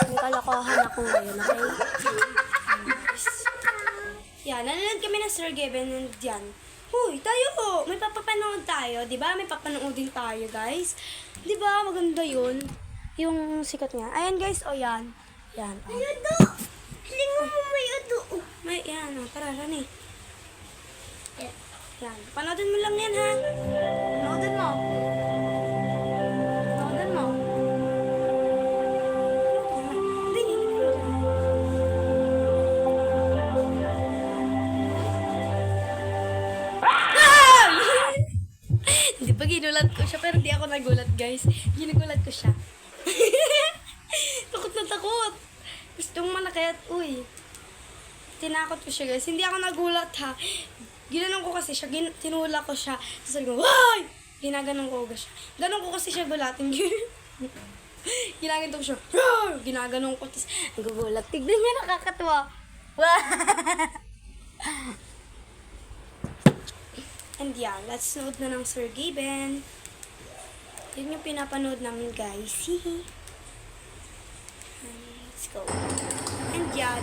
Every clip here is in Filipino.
May kalokohan ako ngayon, okay? Yan, nanonood kami ng Sir Given and yan. Huy, tayo po! May papapanood tayo, di ba? May papanood din tayo, guys. Di ba? Maganda yun. Yung sikat niya. Ayan, guys. O, yan. Yan. Oh. May ado! Lingo mo may ado! May, yan. O, tara, Rani. Yan. Panoodin mo lang yan, ha? Panoodin mo. Panoodin mo. Hindi. Hindi pa ginulat ko siya, pero di ako nagulat, guys. Ginugulat ko siya. Takot na takot. Gustong manakit. Uy. Tinakot ko siya, guys. Hindi ako nagulat, ha. Ginanon ko kasi siya. Tinula ko siya. Tapos sabi ko, why? Ginaganon ko siya. Ganon ko kasi siya gulatin. Ginaganto ko siya. Ginaganon ko. Tapos nagugulat. Tignan niya, nakakatuwa. And yeah, let's nood na ng Sir Given. Yun yung pinapanood namin, guys. Hihi. Let's go. And yeah,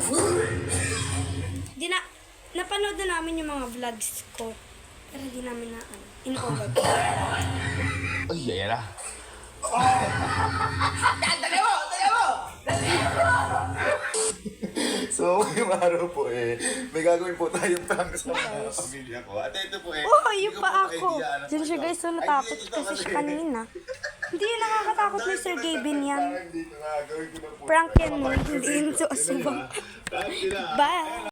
napanood na namin yung mga vlogs ko. Pero di namin na, in-over. Ay, yan na. Dali mo! So, ngayong araw po may gagawin po tayong prank sa mga pamilya ko. At ito po Oh, yung hindi ko pa po ako. idea Diyan siya, guys, so natakot kasi siya kanina. Hindi yun nakakatakot ni Sir Given yan. Parang dito na, gawin ko na po. Prank yan mo, hindi yun so asubang. Thank you na. Bye!